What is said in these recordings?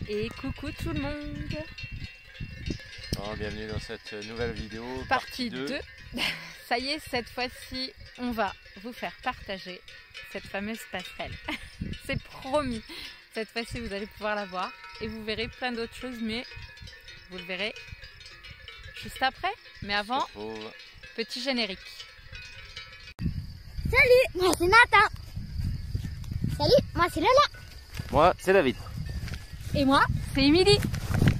Et coucou tout le monde. Alors, bienvenue dans cette nouvelle vidéo, Partie 2. Ça y est, cette fois-ci, on va vous faire partager cette fameuse passerelle. C'est promis. Cette fois-ci, vous allez pouvoir la voir et vous verrez plein d'autres choses, mais vous le verrez juste après. Mais avant, petit générique. Salut, moi c'est Nathan. Salut, moi c'est Lola. Moi, c'est David. Et moi, c'est Émilie.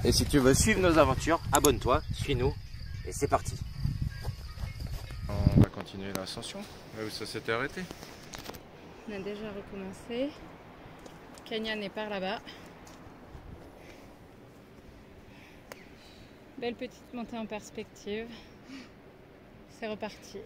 Et si tu veux suivre nos aventures, abonne-toi, suis-nous et c'est parti. On va continuer l'ascension, là où ça s'était arrêté. On a déjà recommencé. Canyon est par là-bas. Belle petite montée en perspective. C'est reparti.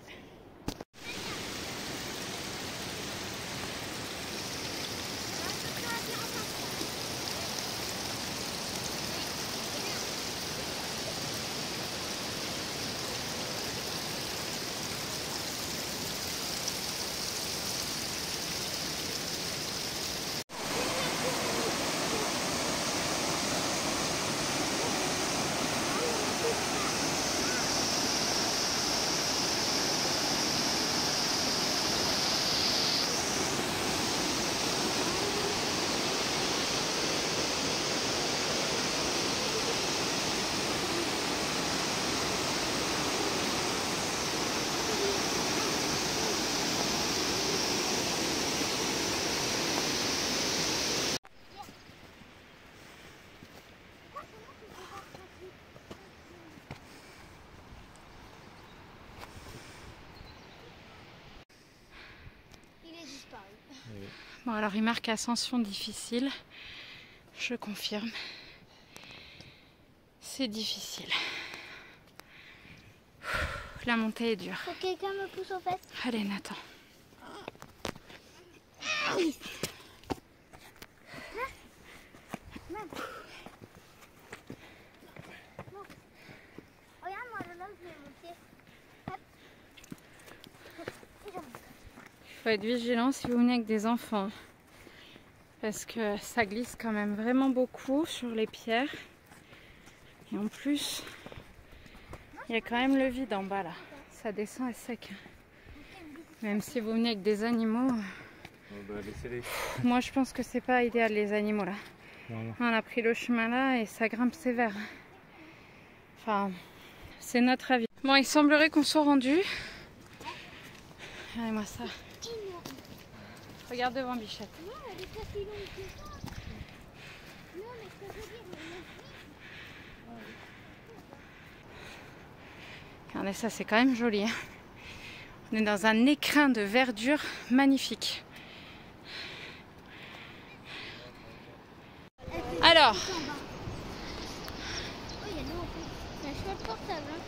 Bon, alors il marque ascension difficile, je confirme, c'est difficile. La montée est dure. Faut que quelqu'un me pousse aux fesses. Allez Nathan. Regarde moi Lola, je vais monter. Hop. Il faut être vigilant si vous venez avec des enfants. Parce que ça glisse quand même vraiment beaucoup sur les pierres. Et en plus, il y a quand même le vide en bas là. Ça descend à sec. Même si vous venez avec des animaux. Laissez-les. Moi je pense que c'est pas idéal les animaux là. Non. On a pris le chemin là et ça grimpe sévère. Enfin, c'est notre avis. Bon, il semblerait qu'on soit rendu. Regardez-moi ça. Regarde devant Bichette. Non, elle est pas si longue que ça. Non, mais ce que je veux dire, Regardez ça, c'est quand même joli. Hein. On est dans un écrin de verdure magnifique. Alors, oh, il y a de l'eau en fait. La cheval portable. Hein.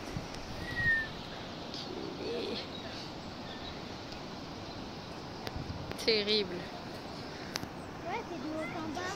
terrible. Ouais, c'est du haut en bas.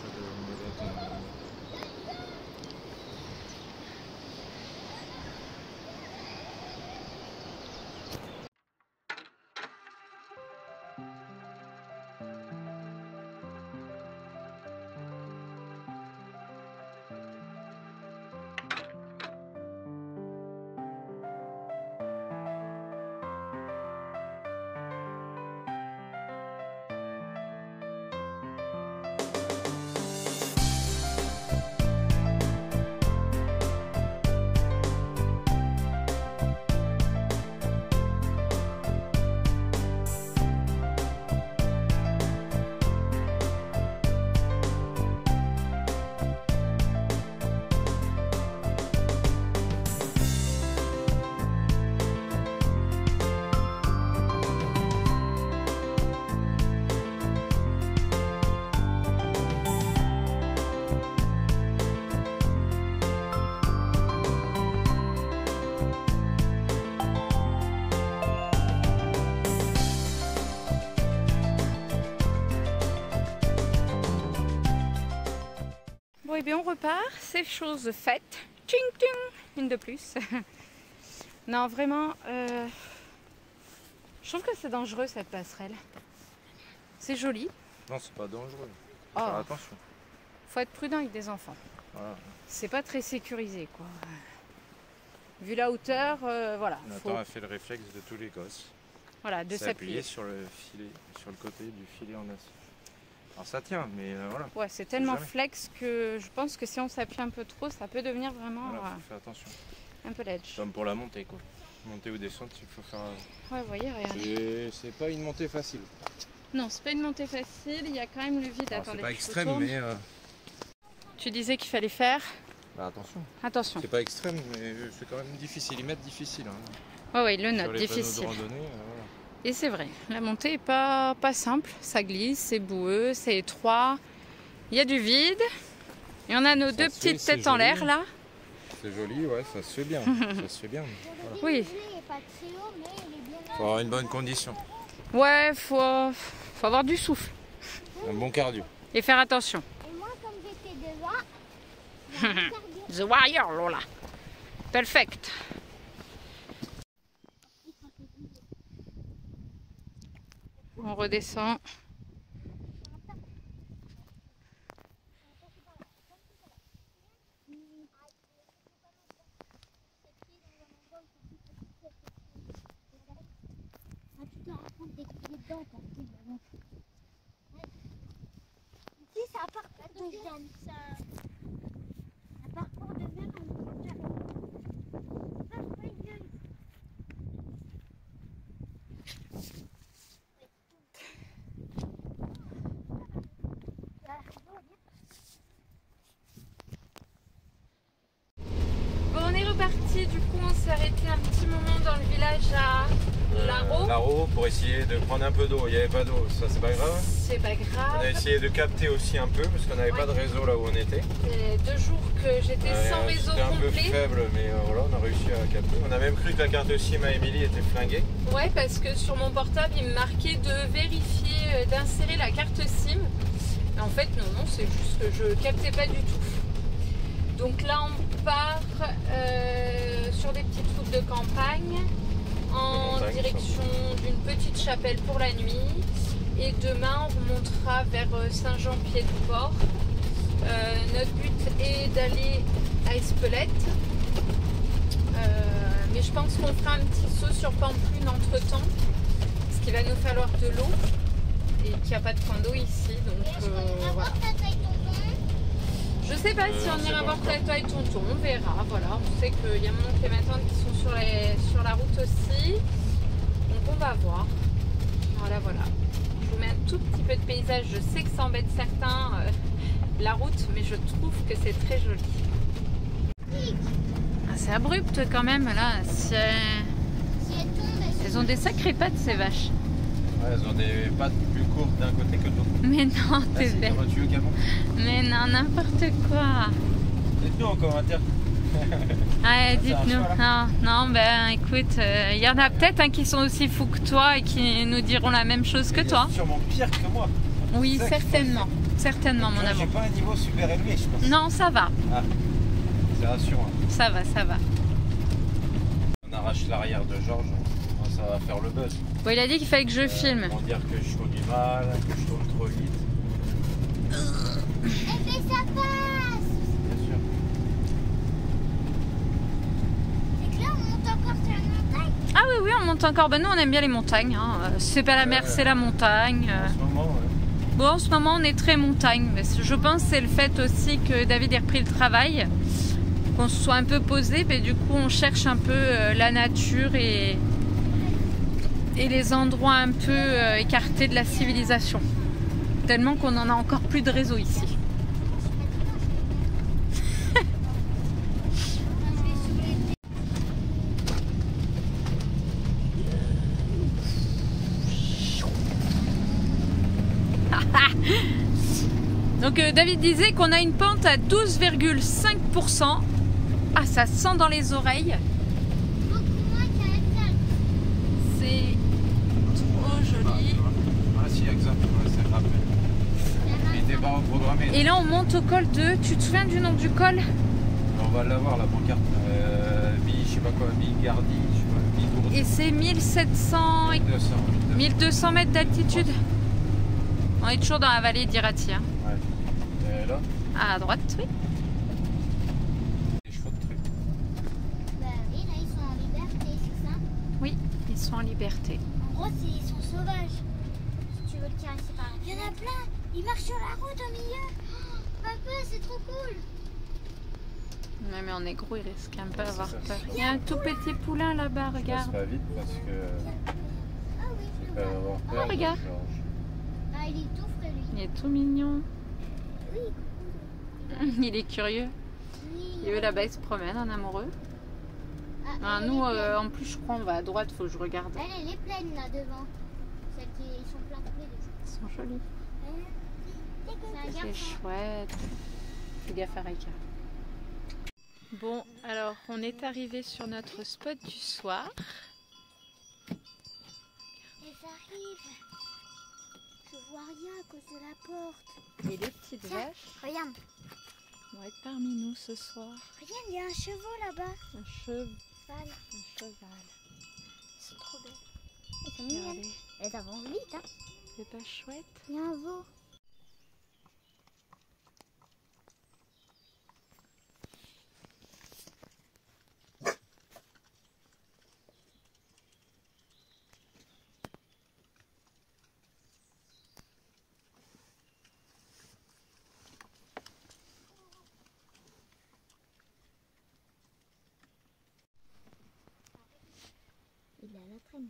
et bien on repart, c'est chose faite. Tching tching, une de plus. Non, vraiment, je trouve que c'est dangereux cette passerelle. C'est joli. Non, c'est pas dangereux. Oh. Faire attention. faut être prudent avec des enfants. Voilà. C'est pas très sécurisé, quoi. Vu la hauteur, voilà. Nathan a fait le réflexe de tous les gosses. Voilà, de s'appuyer. sur le filet, sur le côté du filet en acier. Alors ça tient, mais voilà. Ouais, c'est tellement jamais. flex que je pense que si on s'appuie un peu trop, ça peut devenir vraiment Voilà, faut faire attention. un peu ledge. Comme pour la montée, quoi. Monter ou descendre, il faut faire. Ouais, vous voyez, regardez. C'est pas une montée facile. Non, c'est pas une montée facile, il y a quand même le vide. Alors, Attendez, c'est pas je extrême, retourne. mais. Tu disais qu'il fallait faire. Bah, attention. Attention. C'est pas extrême, mais c'est quand même difficile. Ils mettent difficile. Hein. Ouais, ouais, il le Sur note, les difficile. panneaux de randonnée, voilà. Et c'est vrai, la montée est pas simple. Ça glisse, c'est boueux, c'est étroit. Il y a du vide. Il y en a nos deux se fait, petites c'est têtes en joli. hein. l'air là. C'est joli, ouais, ça se fait bien. Ça se fait bien. Voilà. Oui. Il est pas très haut, mais il est bien. Faut avoir une bonne condition. Ouais, faut avoir du souffle Un bon cardio. et faire attention. Et moi, comme j'étais devant, The Warrior, Lola. Perfect. On redescend. tu dois apprendre des pieds dedans, t'as fait le long. Ici, c'est un parcours de Jeanne. Un parcours de mer en Jeanne. Bon, on est reparti. Du coup, on s'est arrêté un petit moment dans le village à Laro. Laro pour essayer de prendre un peu d'eau. Il n'y avait pas d'eau, ça c'est pas grave. C'est pas grave. On a essayé de capter aussi un peu parce qu'on n'avait pas de réseau là où on était. Et 2 jours que j'étais sans réseau C'était un peu complet. faible, mais voilà, on a réussi à capter. On a même cru que la carte SIM à Émilie était flinguée. Ouais, parce que sur mon portable, il me marquait de vérifier, d'insérer la carte SIM. Et en fait, non, c'est juste que je captais pas du tout. Donc là, on part sur des petites routes de campagne en montagne, direction d'une petite chapelle pour la nuit. Et demain, on remontera vers Saint-Jean-Pied-du-Port. Notre but est d'aller à Espelette. Mais je pense qu'on fera un petit saut sur Pampelune entre temps, parce qu'il va nous falloir de l'eau et qu'il n'y a pas de point d'eau ici. Donc voilà. Je sais pas si on ira voir toi et tonton, on verra. Voilà, on sait qu'il y a mon oncle et ma tante qui sont sur la route aussi. Donc on va voir. Voilà, voilà. Je vous mets un tout petit peu de paysage. Je sais que ça embête certains, la route, mais je trouve que c'est très joli. Ah, c'est abrupt quand même là. Elles ont des sacrées pattes ces vaches. Ouais, elles ont des pattes plus courtes d'un côté que de l'autre. Mais non, t'es bête. Tu veux Camon? Mais non, n'importe quoi. Dites-nous en commentaire. Ouais, dites-nous. Non, ben écoute, il y en a peut-être qui sont aussi fous que toi et qui nous diront la même chose que toi. Sûrement pire que moi. Oui, certainement. Certainement, mon amour. J'ai pas un niveau super élevé, je pense. Non, ça va. Ah, c'est rassurant. Ça va, ça va. On arrache l'arrière de Georges, ça va faire le buzz. Bon, il a dit qu'il fallait que je filme. Pour dire que je conduis mal, que je tourne trop vite. Elle fait sa passe. Bien sûr. C'est que là, on monte encore sur la montagne. Ah oui, oui, on monte encore. Ben nous, on aime bien les montagnes. Hein. C'est pas la mer, c'est la montagne. En ce moment, ouais. Bon, en ce moment, on est très montagne. Mais je pense que c'est le fait aussi que David ait repris le travail, qu'on se soit un peu posé. Mais du coup, on cherche un peu la nature et les endroits un peu écartés de la civilisation. Tellement qu'on en a encore plus de réseau ici. Donc David disait qu'on a une pente à 12,5%. Ah, ça sent dans les oreilles. Beaucoup moins qu'à Elsa. C'est trop joli. Ah si, exact, ouais, c'est rappelé. Il était pas reprogrammé. Et là, on monte au col de... Tu te souviens du nom du col? On va l'avoir, la pancarte. Je sais pas quoi, Bigardi, je sais pas, Bigourdi. Et c'est 1700 et 1200. 1200 mètres d'altitude. On est toujours dans la vallée d'Irati. Hein. Ouais. Et là, À droite, oui. Les chevaux de trait. Bah oui, là ils sont en liberté, c'est ça? Oui, ils sont en liberté. En gros, ils sont sauvages. Si tu veux le caresser par là. Il y en a plein. Ils marchent sur la route au milieu. Oh, papa, c'est trop cool. Ouais, mais en négro, il risque un peu Ouais, c'est avoir ça. peur. Il y a un tout petit poulain là-bas, Je passe regarde. pas vite parce que Ah oui, il je peut vois. avoir peur. Oh, regarde. donc, Ah, il est tout frais lui. Il est tout mignon. Oui. Il est curieux. Oui. Et eux là-bas, ils se promènent en amoureux. Ah, elle, nous, elle est pleine. en plus, je crois, on va à droite, faut que je regarde. Elle est pleine là devant. Celles qui sont pleines tous les deux. Ils sont jolis. C'est un C'est garçon. chouette. Fais gaffe à Reika. Bon, alors, on est arrivé sur notre spot du soir. Elles arrivent. Je vois rien à cause de la porte. Et les petites Tiens. vaches Regarde. vont être parmi nous ce soir. Regarde, il y a un chevaux là-bas. Un cheval. Val. Un cheval. Elles sont trop belles. Elles sont mignonnes. Regardez, Elles avancent vite, hein. c'est pas chouette? Il y a un veau. Il est à la traîne.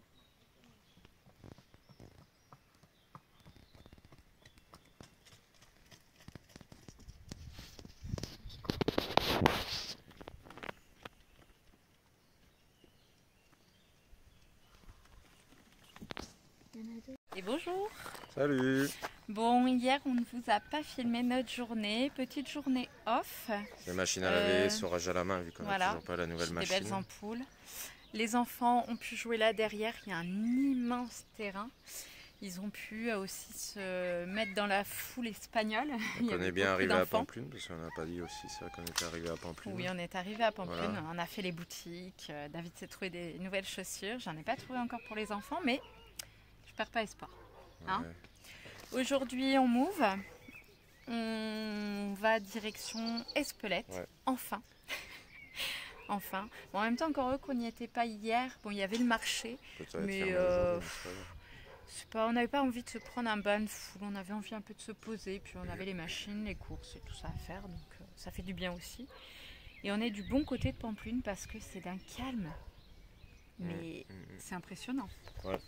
Il y en a deux. Et bonjour! Salut. Bon, hier, on ne vous a pas filmé notre journée. Petite journée off. La machine à laver, saurage à la main, vu qu'on voilà. n'a toujours pas la nouvelle Des machine. belles ampoules. Les enfants ont pu jouer là derrière. Il y a un immense terrain. Ils ont pu aussi se mettre dans la foule espagnole. Il y On avait est bien beaucoup arrivé à d'enfants. Pampelune, parce qu'on n'a pas dit aussi ça, qu'on était arrivé à Pampelune. Oui, on est arrivé à Pampelune. Voilà. On a fait les boutiques. David s'est trouvé des nouvelles chaussures. J'en ai pas trouvé encore pour les enfants, mais je perds pas espoir. Hein. Ouais. Aujourd'hui, on move. On va direction Espelette. Ouais. Enfin. Enfin. Bon, en même temps, encore heureux qu'on n'y était pas hier. Bon, il y avait le marché. Peut-être Mais, fermé aujourd'hui, mais c'est pas grave. On n'avait pas envie de se prendre un bain de foule. On avait envie un peu de se poser. Puis on avait les machines, les courses et tout ça à faire. Donc ça fait du bien aussi. Et on est du bon côté de Pampelune parce que c'est d'un calme. Mais c'est impressionnant. Ouais.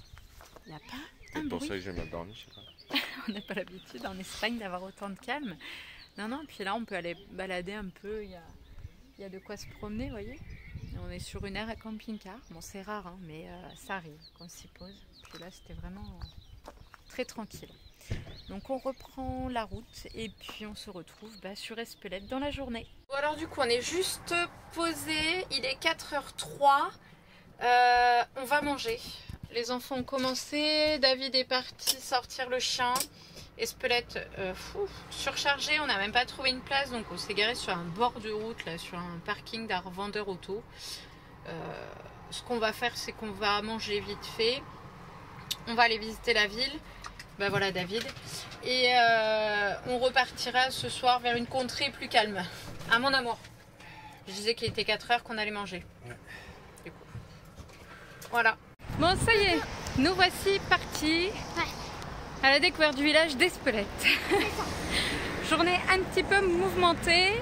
Il n'y a pas un C'est pour bruit. ça que j'ai mal dormi, je sais pas. On n'a pas l'habitude en Espagne d'avoir autant de calme. Non, non, puis là on peut aller balader un peu, il y a de quoi se promener, vous voyez. Et on est sur une aire à camping-car. Bon, c'est rare, hein, mais ça arrive qu'on s'y pose. Puis là c'était vraiment très tranquille. Donc on reprend la route et puis on se retrouve sur Espelette dans la journée. Bon, alors du coup on est juste posé, il est 4h03, on va manger. Les enfants ont commencé, David est parti sortir le chien. Espelette surchargée, on n'a même pas trouvé une place, donc on s'est garé sur un bord de route, là, sur un parking d'un revendeur auto. Ce qu'on va faire, c'est qu'on va manger vite fait. On va aller visiter la ville. Ben voilà David. Et on repartira ce soir vers une contrée plus calme. Ah mon amour. Je disais qu'il était 4h qu'on allait manger. Ouais. Du coup. Voilà. Bon, ça y est, nous voici partis à la découverte du village d'Espelette. Journée un petit peu mouvementée.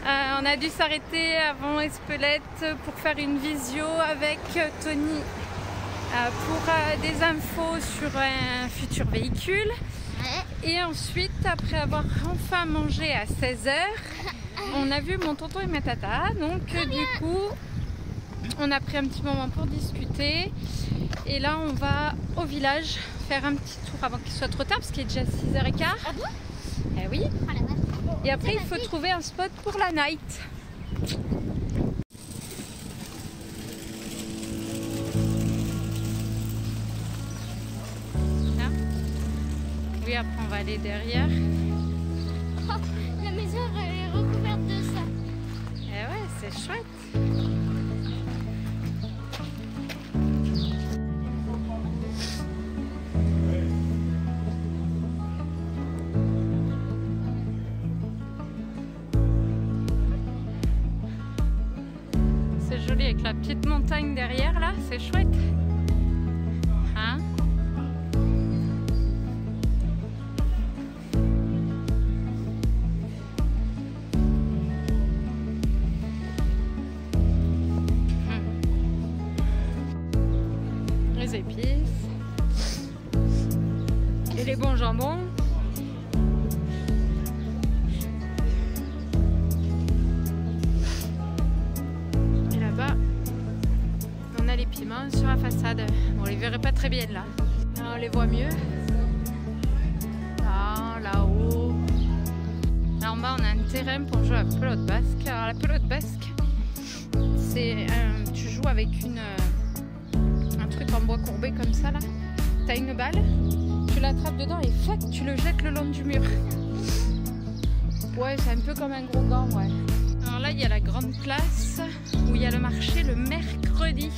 On a dû s'arrêter avant Espelette pour faire une visio avec Tony pour des infos sur un futur véhicule. Et ensuite, après avoir enfin mangé à 16h, on a vu mon tonton et ma tata. Donc du coup, on a pris un petit moment pour discuter. Et là, on va au village faire un petit tour avant qu'il soit trop tard, parce qu'il est déjà 6h15. Ah bon? Eh oui. Oh la vache. Et après, il faut trouver un spot pour la night. Là. Oui, après, on va aller derrière. Oh, la maison elle est recouverte de ça. Eh ouais, c'est chouette. joli avec la petite montagne derrière là, c'est chouette. Hein? Les épices et les bons jambons. Et là-bas, on a les piments sur la façade. On les verrait pas très bien là. Là, on les voit mieux. Là, là-haut. Là en bas, on a un terrain pour jouer à la pelote basque. Alors la pelote basque, c'est tu joues avec un truc en bois courbé comme ça là. T'as une balle, tu l'attrapes dedans et fac, tu le jettes le long du mur. Ouais, c'est un peu comme un gros gant, ouais. Alors là, il y a la grande place où il y a le marché le mercredi.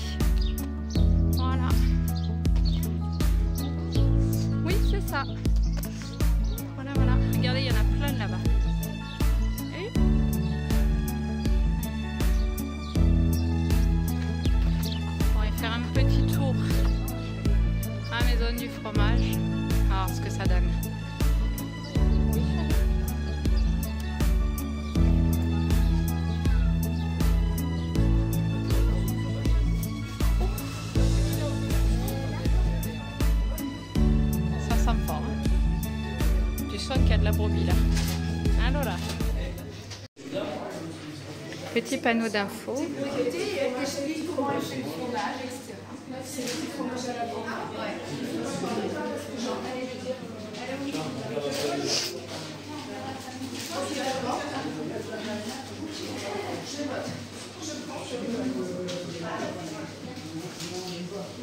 Voilà. Oui, c'est ça. Voilà, voilà. Regardez, il y en a plein là-bas. On va faire un petit tour à la maison du fromage. Alors, ce que ça donne. Ça sent fort. Hein. Tu sens qu'il y a de la brebis là. Alors là. Petit panneau d'infos.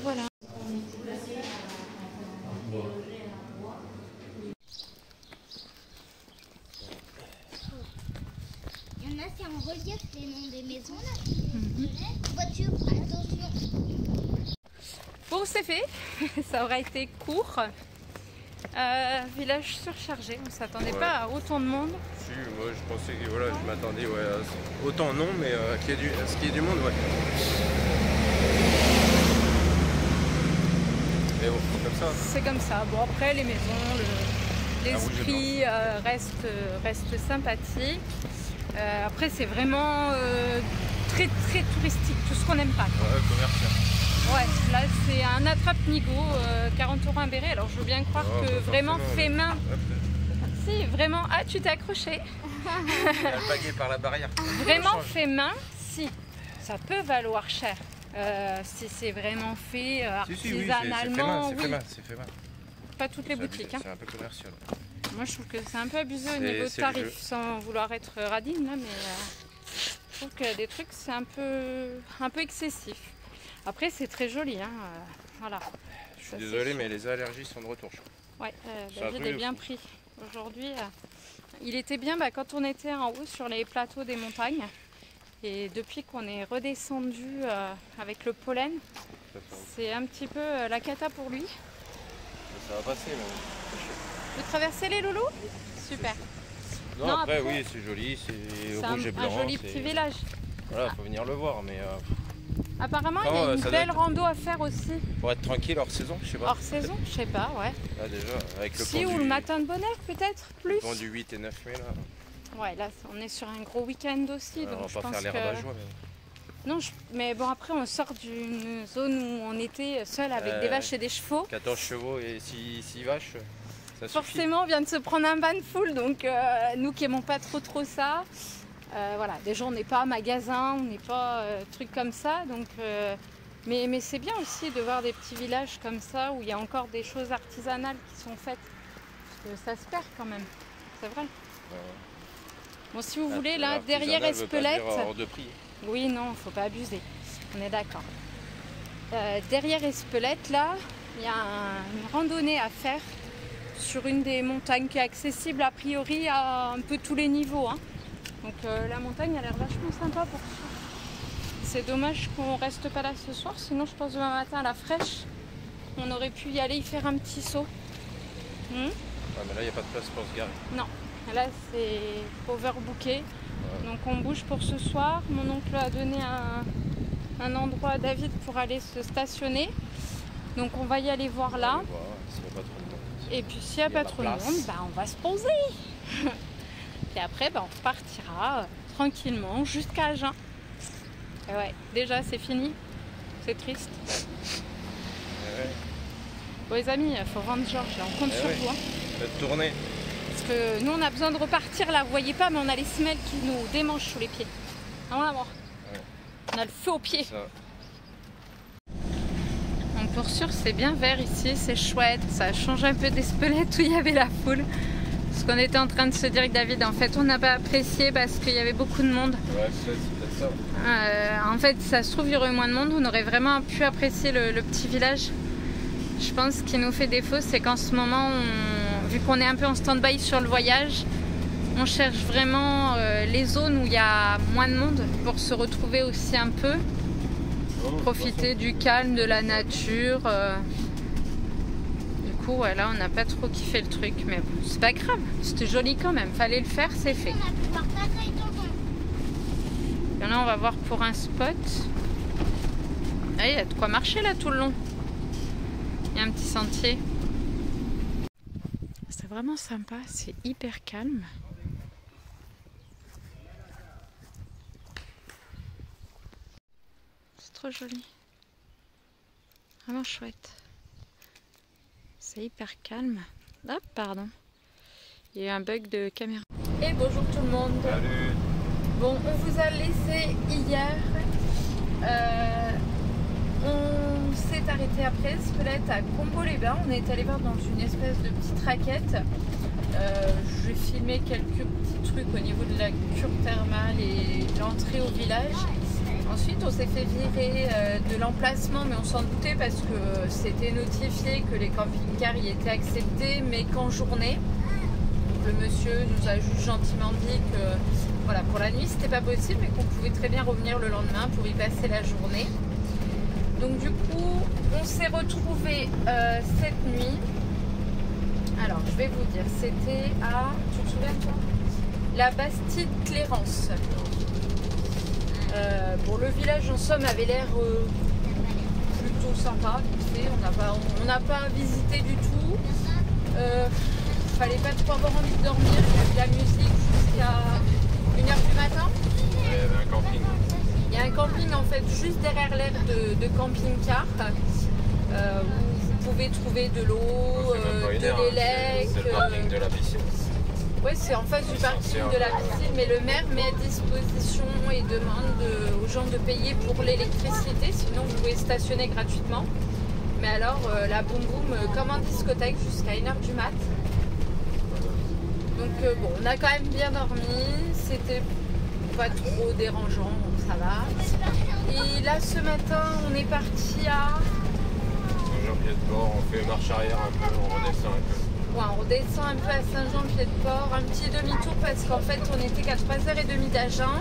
Voilà. Il y en a, c'est en relief les noms des maisons là. Voiture, attention. Bon, c'est fait. Ça aura été court. Village surchargé. On ne s'attendait pas à autant de monde. Si, moi je pensais que voilà, je m'attendais à autant non, mais à ce qu'il y ait du monde, ouais. Mais bon, c'est comme ça. C'est comme ça. Bon, après, les maisons, l'esprit reste sympathique. Après, c'est vraiment très très touristique, tout ce qu'on n'aime pas. Quoi. Ouais, commercial. Ouais, là c'est un attrape-nigo, 40 € un béret. Alors je veux bien croire que vraiment fait main. Si, vraiment. Ah, tu t'es accroché. Alpagué par la barrière. Vraiment fait main, si. Ça peut valoir cher. Si c'est vraiment fait artisanalement. C'est fait main. Pas toutes les boutiques. C'est un peu commercial. Moi je trouve que c'est un peu abusé au niveau tarif, sans vouloir être radine là, mais je trouve que des trucs c'est un peu excessif. Après c'est très joli, hein, voilà. Je suis désolé mais les allergies sont de retour. Ouais, David est bien pris. Aujourd'hui, il était bien quand on était en haut sur les plateaux des montagnes. Et depuis qu'on est redescendu avec le pollen, c'est un petit peu la cata pour lui. Ça va passer là. Vous traversez les loulous? Super. Non, après oui, c'est joli, c'est rouge et blanc. C'est un joli petit village. Voilà, faut venir le voir, mais... Apparemment, il y a une belle rando à faire aussi. Pour être tranquille hors saison, je sais pas. Hors saison, je sais pas, ouais. Là déjà, avec le Si, ou le matin de bonne heure peut-être, plus. Le pont du 8 et 9 mai là. Ouais, là on est sur un gros week-end aussi. Alors, donc on va pas faire les rabat-joie. Non, mais bon après on sort d'une zone où on était seul avec des vaches et des chevaux. 14 chevaux et 6 vaches, ça suffit. Forcément on vient de se prendre un van full, donc nous qui aimons pas trop ça. Voilà, déjà on n'est pas magasin, on n'est pas truc comme ça, donc mais c'est bien aussi de voir des petits villages comme ça où il y a encore des choses artisanales qui sont faites, parce que ça se perd quand même, c'est vrai. Bon, si vous voulez, là derrière Espelette, hors de prix. Oui, non, faut pas abuser, on est d'accord. Derrière Espelette, là, il y a une randonnée à faire sur une des montagnes qui est accessible a priori à un peu tous les niveaux, hein. Donc la montagne a l'air vachement sympa pour ça. C'est dommage qu'on reste pas là ce soir, sinon je pense demain matin à la fraîche, on aurait pu y aller y faire un petit saut. Ouais, mais là il n'y a pas de place pour se garer. Non, là c'est overbooké. Ouais. Donc on bouge pour ce soir. Mon oncle a donné un endroit à David pour aller se stationner. Donc on va y aller voir là. Et puis s'il n'y a pas trop de monde, bah, on va se poser. Et après, bah, on repartira tranquillement jusqu'à Agen. Et ouais, déjà c'est fini. C'est triste. Bon les amis, il faut rendre Georges, là, on compte sur vous. Faites tourner. Parce que nous on a besoin de repartir là, vous voyez pas, mais on a les semelles qui nous démangent sous les pieds. Ah on la mort. On a le feu aux pieds. Donc pour sûr c'est bien vert ici, c'est chouette, ça change un peu d'Espelette où il y avait la foule. Parce qu'on était en train de se dire que David, en fait on n'a pas apprécié parce qu'il y avait beaucoup de monde. Ouais, c'est peut-être ça. En fait ça se trouve il y aurait eu moins de monde, on aurait vraiment pu apprécier le petit village. Je pense ce qui nous fait défaut c'est qu'en ce moment, vu qu'on est un peu en stand-by sur le voyage, on cherche vraiment les zones où il y a moins de monde pour se retrouver aussi un peu. Profiter du calme, de la nature. Du coup, ouais, là, on n'a pas trop kiffé le truc. Mais bon, c'est pas grave. C'était joli quand même. Fallait le faire, c'est fait. Et là, on va voir pour un spot. Ah, il y a de quoi marcher là tout le long. Il y a un petit sentier. C'est vraiment sympa. C'est hyper calme. Trop joli, vraiment chouette, c'est hyper calme. Hop, pardon, il y a eu un bug de caméra. Et bonjour tout le monde. Salut. Bon, on vous a laissé hier, on s'est arrêté après Espelette à Combo-les-Bains. On est allé voir dans une espèce de petite raquette. Je vais filmer quelques petits trucs au niveau de la cure thermale et l'entrée au village. Ensuite, on s'est fait virer de l'emplacement, mais on s'en doutait parce que c'était notifié que les camping-cars y étaient acceptés, mais qu'en journée. Le monsieur nous a juste gentiment dit que voilà, pour la nuit, c'était pas possible, mais qu'on pouvait très bien revenir le lendemain pour y passer la journée. Donc du coup, on s'est retrouvés cette nuit. Alors, je vais vous dire, c'était à, tu te souviens toi, la Bastide-Clérance. Bon, le village en somme avait l'air plutôt sympa, on n'a pas visité du tout. Fallait pas trop avoir envie de dormir, il y avait de la musique jusqu'à 1h du matin. Il y avait un camping. Il y a un camping en fait juste derrière l'aire de camping-car où vous pouvez trouver de l'eau, de l'élec. C'est le parking de la piscine. Oui, c'est en face du parking de la piscine, mais le maire met à disposition et demande aux gens de payer pour l'électricité, sinon vous pouvez stationner gratuitement. Mais alors, la boum boum comme en discothèque jusqu'à 1h du mat. Donc bon, on a quand même bien dormi, c'était pas trop dérangeant, donc ça va. Et là, ce matin, on est parti à... Saint-Jean-Pied-de-Port, on fait marche arrière un peu, on redescend un peu. Ouais, on redescend un peu à Saint-Jean-Pied-de-Port, un petit demi-tour parce qu'en fait on était qu'à 3h30 d'Agen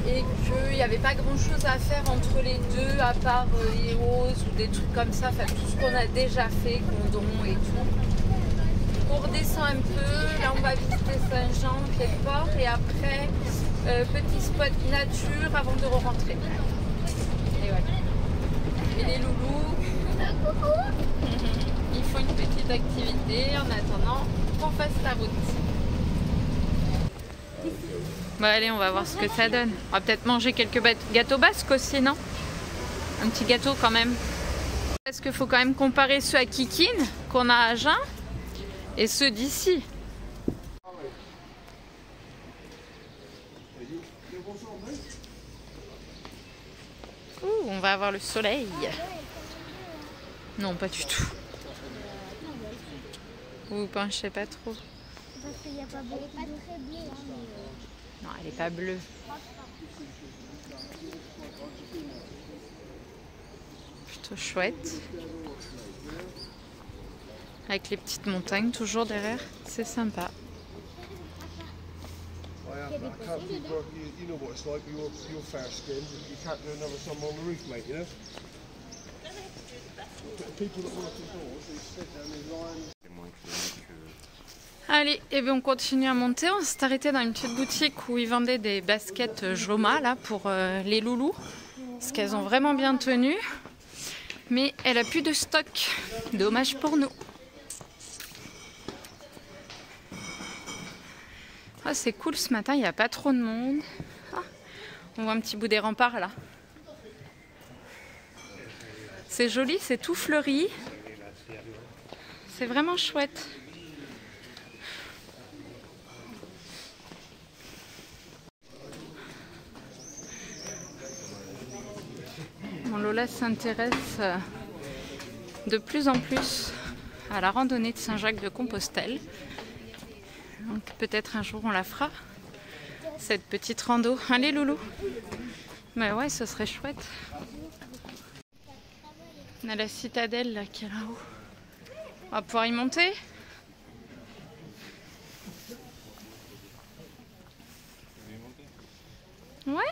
et qu'il n'y avait pas grand chose à faire entre les deux à part les hausses ou des trucs comme ça, enfin tout ce qu'on a déjà fait, Condon et tout. On redescend un peu, là on va visiter Saint-Jean-Pied-de-Port et après petit spot nature avant de re-rentrer. Et ouais. Et les loulous. Il faut une petite activité en attendant qu'on fasse la route. Bon allez, on va voir ce que ça donne. On va peut-être manger quelques gâteaux basques aussi, non? Un petit gâteau quand même. Parce qu'il faut quand même comparer ceux à Kikine qu'on a à Agen et ceux d'ici. On va avoir le soleil. Non, pas du tout. Vous penchez pas trop. Parce qu'il n'y a pas beaucoup. Elle est pas très bleue. Non, elle est pas bleue. Plutôt chouette. Avec les petites montagnes toujours derrière. C'est sympa. Allez, et bien on continue à monter. On s'est arrêté dans une petite boutique où ils vendaient des baskets Joma là pour les loulous. Parce qu'elles ont vraiment bien tenu. Mais elle a plus de stock. Dommage pour nous. Ah, c'est cool ce matin, il n'y a pas trop de monde. Ah, on voit un petit bout des remparts là. C'est joli, c'est tout fleuri. C'est vraiment chouette. Bon, Lola s'intéresse de plus en plus à la randonnée de Saint-Jacques-de-Compostelle. Donc peut-être un jour on la fera, cette petite rando. Allez loulou. Mais ouais, ce serait chouette. On a la citadelle là qui est là-haut. On va pouvoir y monter. Ouais.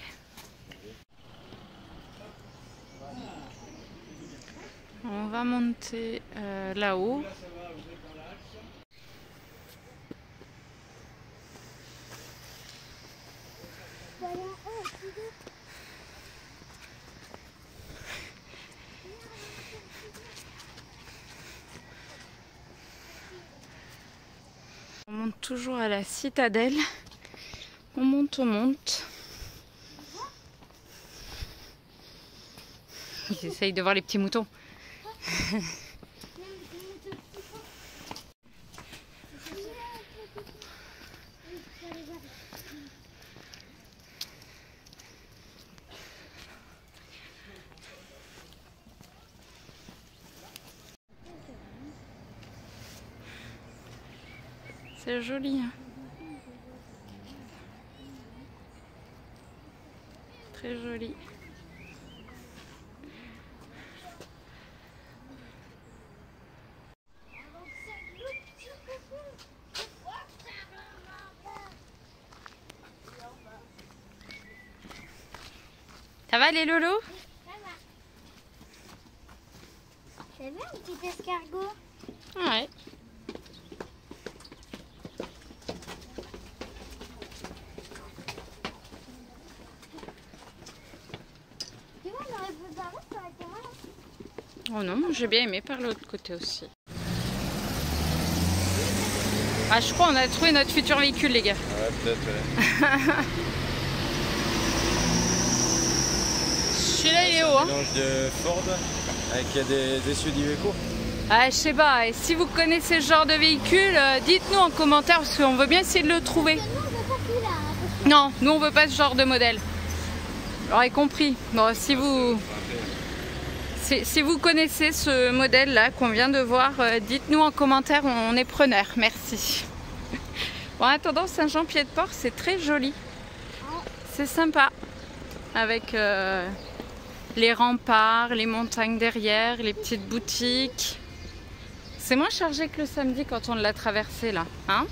On va monter là-haut. On monte toujours à la citadelle. On monte, on monte. Ils essayent de voir les petits moutons. C'est joli. Hein. Très joli. Ça va les loulous? C'est bien un petit escargot. Ouais. Oh non, j'ai bien aimé par l'autre côté aussi. Ah, je crois qu'on a trouvé notre futur véhicule, les gars. Ouais, peut-être, ouais. Celui-là, il est haut. Hein. Mélange de Ford avec des essieux d'Iveco. Ah, je sais pas. Et si vous connaissez ce genre de véhicule, dites-nous en commentaire parce qu'on veut bien essayer de le trouver. Nous, on veut pas celui-là. Non, nous, on veut pas ce genre de modèle. J'aurais compris. Bon, si vous connaissez ce modèle-là qu'on vient de voir, dites-nous en commentaire, on est preneur. Merci. Bon, en attendant, Saint-Jean-Pied-de-Port, c'est très joli. C'est sympa. Avec les remparts, les montagnes derrière, les petites boutiques. C'est moins chargé que le samedi quand on l'a traversé là. Hein?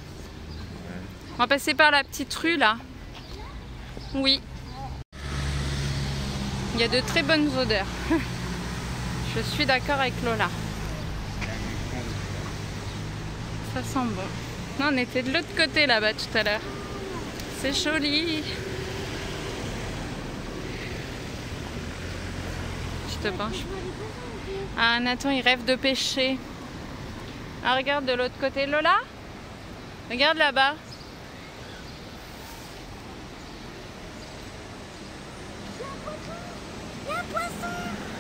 On va passer par la petite rue là. Oui. Il y a de très bonnes odeurs. Je suis d'accord avec Lola. Ça sent bon. Non, on était de l'autre côté là-bas tout à l'heure. C'est joli. Je te penche. Ah, Nathan, il rêve de pêcher. Ah, regarde de l'autre côté. Lola, regarde là-bas.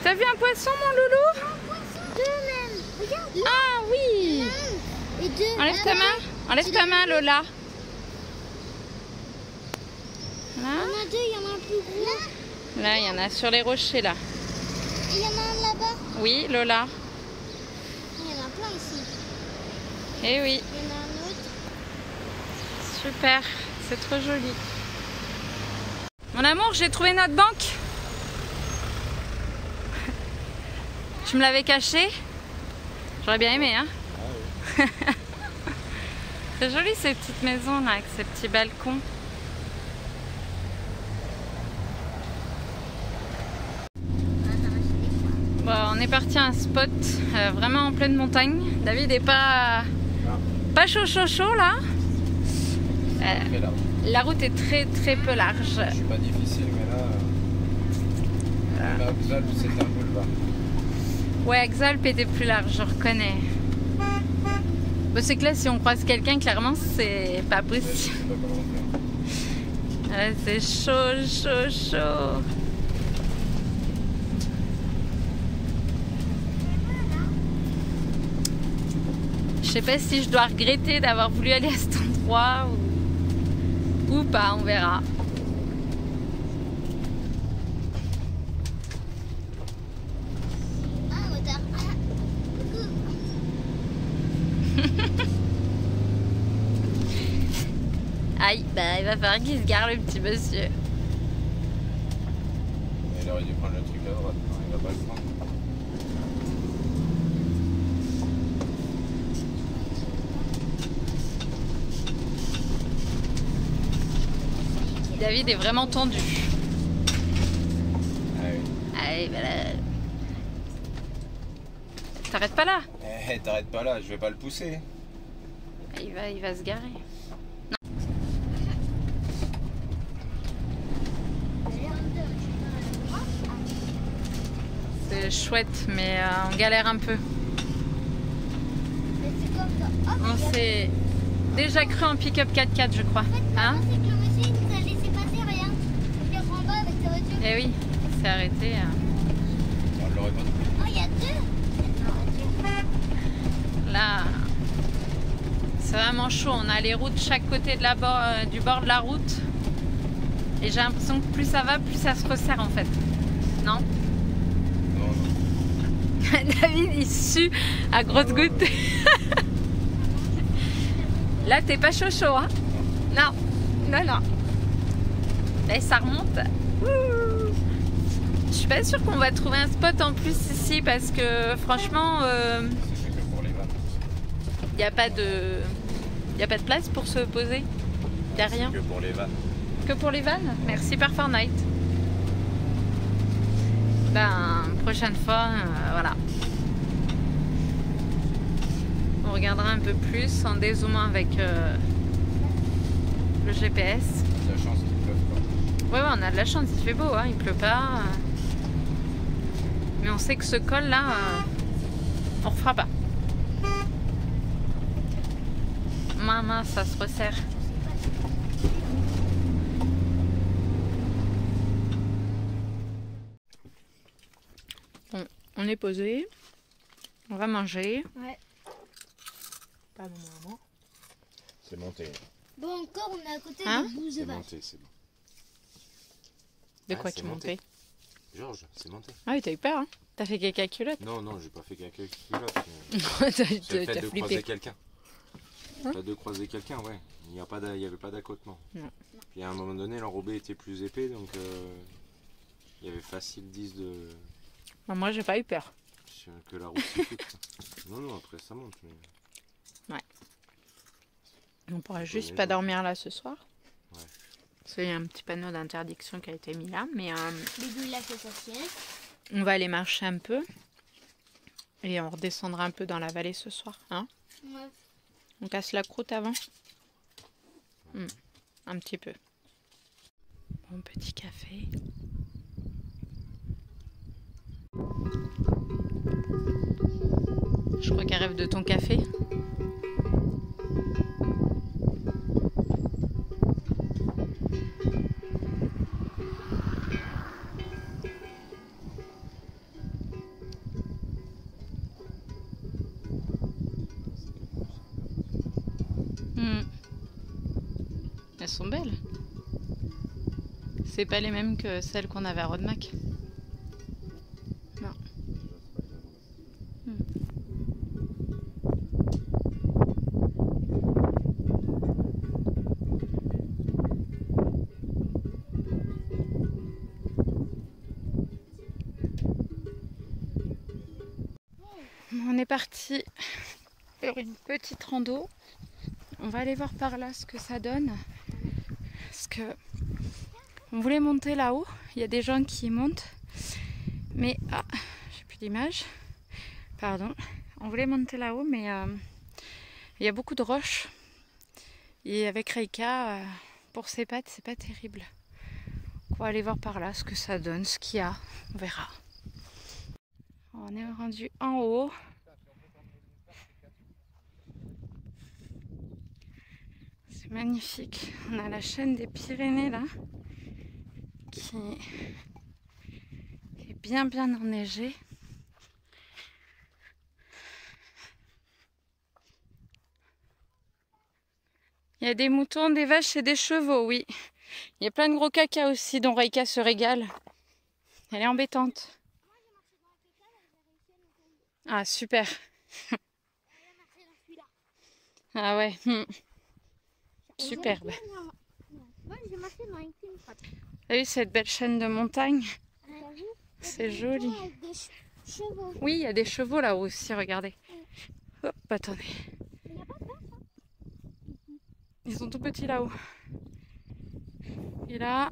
T'as vu un poisson, mon loulou? Deux même. Regarde. Ah oui. Et deux. Enlève ta main. Enlève ta main, Lola. Il y Là, en a deux, il y en a un plus gros. là, il y en a sur les rochers là. Et il y en a un là-bas. Oui, Lola. Il y en a plein ici. Eh oui. Il y en a un autre. Super. C'est trop joli. Mon amour, j'ai trouvé notre banque. Tu me l'avais caché? J'aurais bien aimé, hein? Ah oui. C'est joli ces petites maisons là, avec ces petits balcons. Bon, on est parti à un spot vraiment en pleine montagne. David est pas chaud là. Très large. La route est très peu large. Je suis pas difficile, mais là. Mais Axalp, c'est un boulevard. Ouais, Axalp était plus large, je reconnais. Bon, c'est que là, si on croise quelqu'un, clairement, c'est pas Je sais possible. pas comment faire. Ouais, c'est chaud, chaud, chaud. Je sais pas si je dois regretter d'avoir voulu aller à cet endroit ou pas, on verra. Ah, moteur. Ah, coucou. Aïe, bah il va falloir qu'il se gare le petit monsieur. Il aurait dû prendre le truc à droite. Non, il va pas le prendre. David est vraiment tendu. Ah oui. Allez, bah là... T'arrêtes pas là. Eh, t'arrêtes pas là, je vais pas le pousser. Il va se garer. C'est chouette, mais on galère un peu. Mais c'est comme ça. Oh, On s'est déjà cru en pick-up 4x4, je crois. en fait, Hein? c'est que le monsieur il nous a laissé passer rien. Il est en bas avec sa voiture. Eh oui, c'est arrêté. On l'aurait pas trouvé. Oh, il y a deux. Là, c'est vraiment chaud. On a les routes de chaque côté de du bord de la route. Et j'ai l'impression que plus ça va, plus ça se resserre en fait. Non? Non, non. David, il sue à grosses gouttes. Là, t'es pas chaud chaud, hein? Non, non, non. Et ça remonte. Ouh. Je suis pas sûre qu'on va trouver un spot en plus ici parce que franchement, C'est que pour les vannes. il n'y a pas de place pour se poser. Il n'y a rien. Que pour les vannes. Que pour les vannes. Merci par Fortnite. Ben, prochaine fois, voilà. On regardera un peu plus en dézoomant avec le GPS. La chance qu'il pleuve pas. Ouais, on a de la chance, il fait beau, hein, il pleut pas. Mais on sait que ce col là, on refera pas. Maman, ça se resserre. Bon, on est posé. On va manger. Ouais. Pardon, maman. C'est monté. Bon, encore, on est à côté Hein de bouse de C'est vache. monté, c'est bon. De Ah, quoi c'est qui monté. montait? Georges, c'est monté. Ah oui, t'as eu peur, hein? T'as fait caca culotte? Non, non, j'ai pas fait caca culotte. T'as C'est le fait t'as de croiser flippé. quelqu'un. Hein? Le fait de croiser quelqu'un, ouais. Il n'y avait pas d'accotement. Non. Puis à un moment donné, l'enrobé était plus épais, donc il y avait facile 10 de Ah, moi, j'ai pas eu peur. que la route s'écoute. Non, non, après ça monte. Mais... On pourra C'est juste pas pas maison. dormir là ce soir. Ouais. Parce qu'il y a un petit panneau d'interdiction qui a été mis là. Mais Bidou, il a fait sa sieste. on va aller marcher un peu. Et on redescendra un peu dans la vallée ce soir. Hein? Ouais. On casse la croûte avant. Un petit peu. Bon petit café. Je crois qu'elle rêve de ton café. Elles sont belles. C'est pas les mêmes que celles qu'on avait à Rodemack. Non. On est parti faire une petite rando. On va aller voir par là ce que ça donne. Parce que on voulait monter là-haut. Il y a des gens qui montent. Mais j'ai plus d'image. Pardon. On voulait monter là-haut, mais il y a beaucoup de roches. Et avec Reika, pour ses pattes, c'est pas terrible. Donc On va aller voir par là ce que ça donne, ce qu'il y a. On verra. On est rendu en haut. C'est magnifique. On a la chaîne des Pyrénées là, qui est bien enneigée. Il y a des moutons, des vaches et des chevaux, oui. Il y a plein de gros caca aussi dont Reika se régale. Elle est embêtante. Ah, super. Ah ouais. Superbe. T'as vu cette belle chaîne de montagne? C'est joli. Oui, il y a des chevaux là-haut aussi, regardez. Hop, attendez. Ils sont tout petits là-haut. Et là,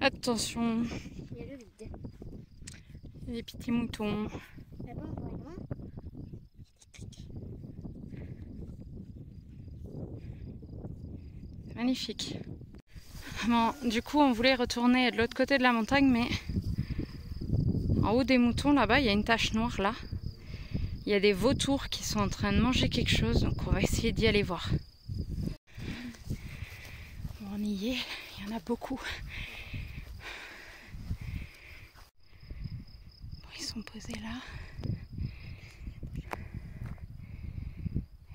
attention. Il y a le vide. Il y a des petits moutons. Là-bas, on voit loin. Magnifique. Bon, du coup, on voulait retourner de l'autre côté de la montagne, mais en haut des moutons, là-bas, il y a une tache noire, là. Il y a des vautours qui sont en train de manger quelque chose, donc on va essayer d'y aller voir. Bon, on y est, il y en a beaucoup. Bon, ils sont posés là.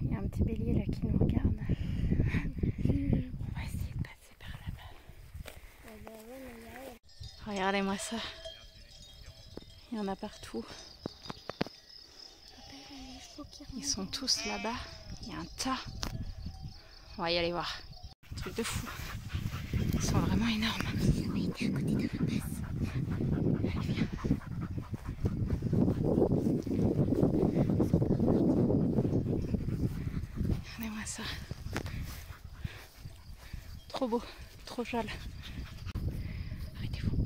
Il y a un petit bélier là qui nous regarde. On va essayer de passer par là-bas. Regardez-moi ça. Il y en a partout. Ils sont tous là-bas. Il y a un tas. On va y aller voir. Un truc de fou. Ils sont vraiment énormes. Oui, du côté de la place. Allez, viens. Regardez-moi ça. Trop beau, trop joli. Arrêtez-vous.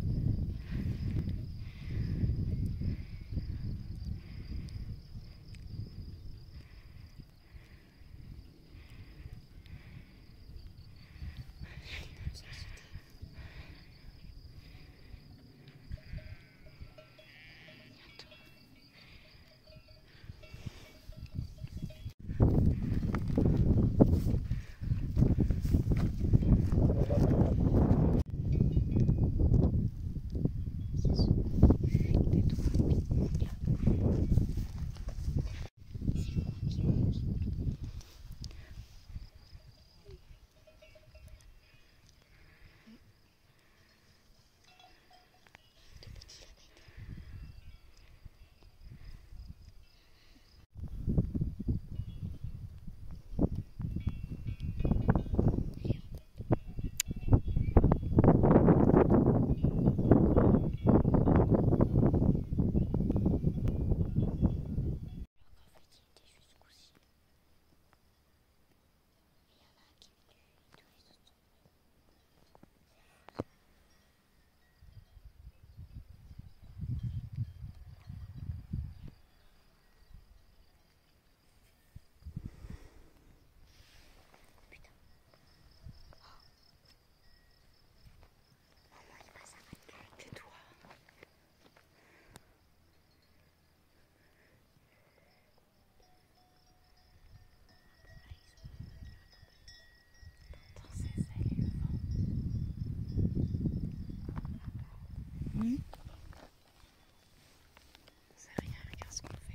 C'est rien, regarde ce qu'on fait.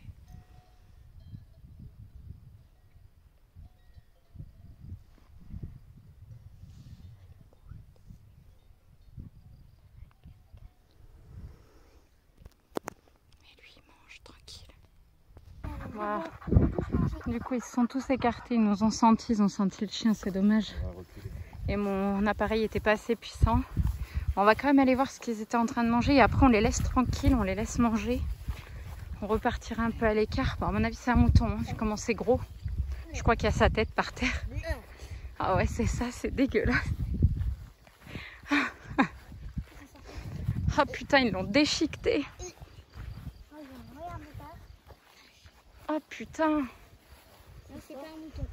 Et lui, il mange tranquille. Voilà. Du coup, ils se sont tous écartés, ils nous ont senti, ils ont senti le chien, c'est dommage. Et mon appareil n'était pas assez puissant. On va quand même aller voir ce qu'ils étaient en train de manger et après on les laisse tranquilles, on les laisse manger. On repartira un peu à l'écart. Bon, à mon avis, c'est un mouton, hein, vu comment c'est gros. Je crois qu'il y a sa tête par terre. Ah ouais, c'est ça, c'est dégueulasse. Ah putain, ils l'ont déchiqueté. Ah putain. Non, c'est pas un mouton.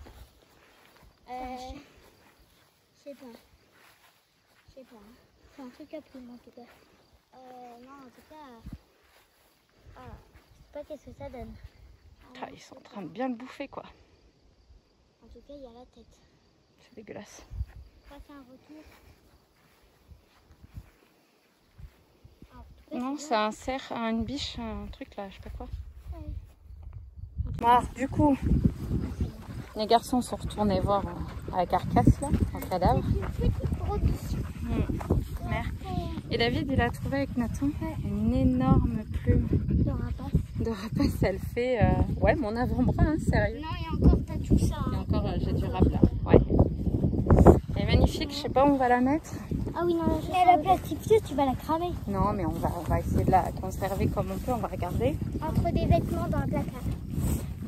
Je sais pas. Je sais pas. C'est un truc à plume en tout cas. Non, en tout cas, je sais pas qu'est-ce que ça donne. Ah, ils sont en train de bien le bouffer quoi. En tout cas, il y a la tête. C'est dégueulasse. Ça, c'est un retour. Non, c'est un cerf, une biche, un truc là, je sais pas quoi. Bon, alors, du coup, les garçons sont retournés voir la carcasse là, en cadavre. Une petite brebis. Merde. Et David, il a trouvé avec Nathan une énorme plume De rapace. de rapace. Elle fait, ouais, mon avant-bras, hein, sérieux. Non, et encore, t'as tout ça. Et encore, j'ai du rap là. Ouais. Elle est magnifique, je sais pas où on va la mettre. Ah oui, non, et la plastifieuse, tu vas la cramer. Non, mais on va essayer de la conserver comme on peut, on va regarder. Entre des vêtements dans le placard.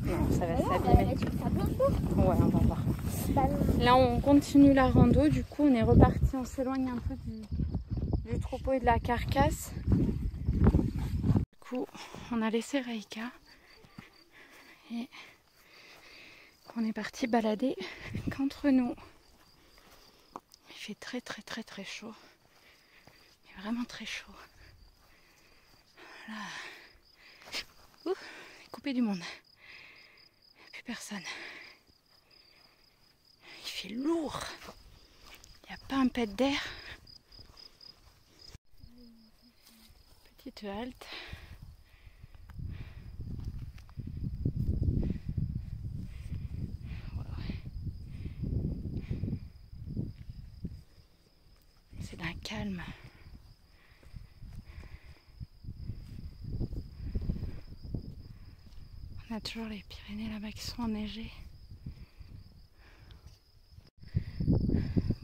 Non, ça va On va la s'abîmer. mettre sur le tableau de bord. Ouais, on va voir. Bah, non. Là, on continue la rando. Du coup, on est reparti. On s'éloigne un peu du troupeau et de la carcasse. Du coup, on a laissé Reika. Et on est parti balader qu'entre nous. Il fait très, très, très, très chaud. Il est vraiment très chaud. Là. Ouh, coupé du monde. Plus personne. Il fait lourd. Il n'y a pas un pet d'air. Petite halte. C'est d'un calme. On a toujours les Pyrénées là-bas qui sont enneigées.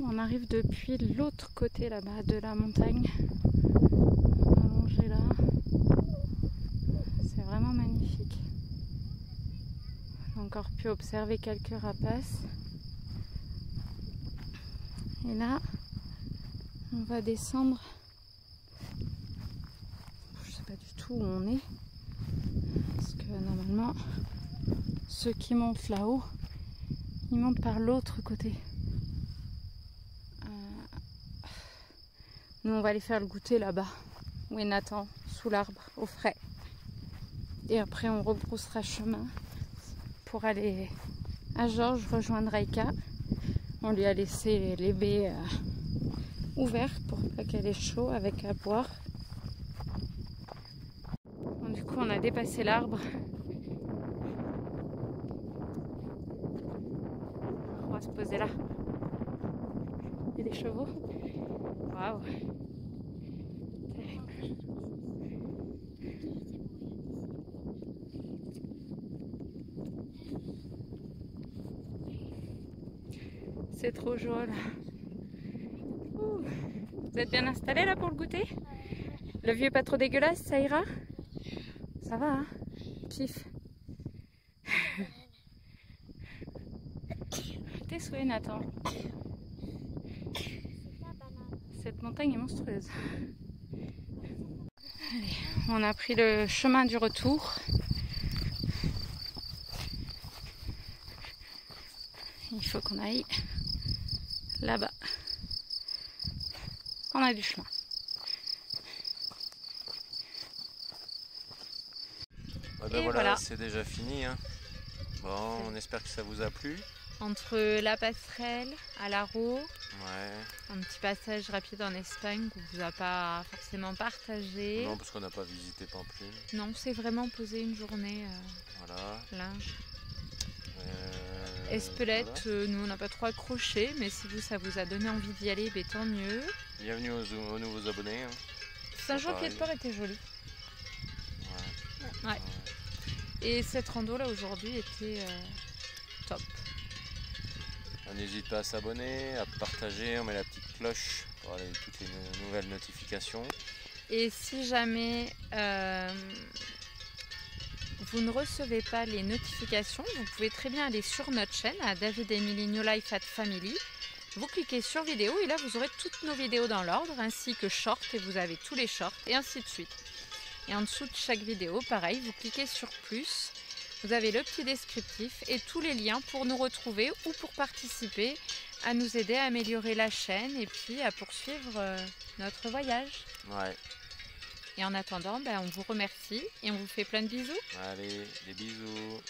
On arrive depuis l'autre côté là-bas de la montagne. Allongé là. C'est vraiment magnifique. On a encore pu observer quelques rapaces. Et là, on va descendre. Je sais pas du tout où on est. Parce que normalement, ceux qui montent là-haut, ils montent par l'autre côté. Nous, on va aller faire le goûter là-bas, où est Nathan, sous l'arbre, au frais. Et après, on rebroussera chemin pour aller à Georges rejoindre Reika. On lui a laissé les baies ouvertes pour pas qu'elle ait chaud avec à boire. Bon, du coup, on a dépassé l'arbre. On va se poser là. Il y a des chevaux. Waouh! C'est trop jaune. Vous êtes bien installés là pour le goûter? Le vieux est pas trop dégueulasse, ça ira? Ça va, hein? Pif. Tes souhaits, Nathan. Cette montagne est monstrueuse. Allez, on a pris le chemin du retour. Il faut qu'on aille là-bas. On a du chemin. Ah ben voilà. C'est déjà fini. Hein. Bon, on espère que ça vous a plu. Entre la passerelle à l'Aro, ouais. Un petit passage rapide en Espagne qu'on ne vous a pas forcément partagé. Non, parce qu'on n'a pas visité Pampelune. Non, c'est vraiment poser une journée voilà. là. Espelette, voilà. Nous on n'a pas trop accroché, mais si vous ça vous a donné envie d'y aller, ben, tant mieux. Bienvenue aux nouveaux abonnés. Hein. Saint-Jean-Pied-de-Port était joli. Ouais. Et cette rando là aujourd'hui était top. N'hésite pas à s'abonner, à partager, on met la petite cloche pour avoir toutes les nouvelles notifications. Et si jamais vous ne recevez pas les notifications, vous pouvez très bien aller sur notre chaîne à David Emily New Life at Family. Vous cliquez sur vidéo et là vous aurez toutes nos vidéos dans l'ordre ainsi que short et vous avez tous les shorts et ainsi de suite. Et en dessous de chaque vidéo, pareil, vous cliquez sur plus. Vous avez le petit descriptif et tous les liens pour nous retrouver ou pour participer, à nous aider à améliorer la chaîne et puis à poursuivre notre voyage. Ouais. Et en attendant, on vous remercie et on vous fait plein de bisous. Allez, des bisous.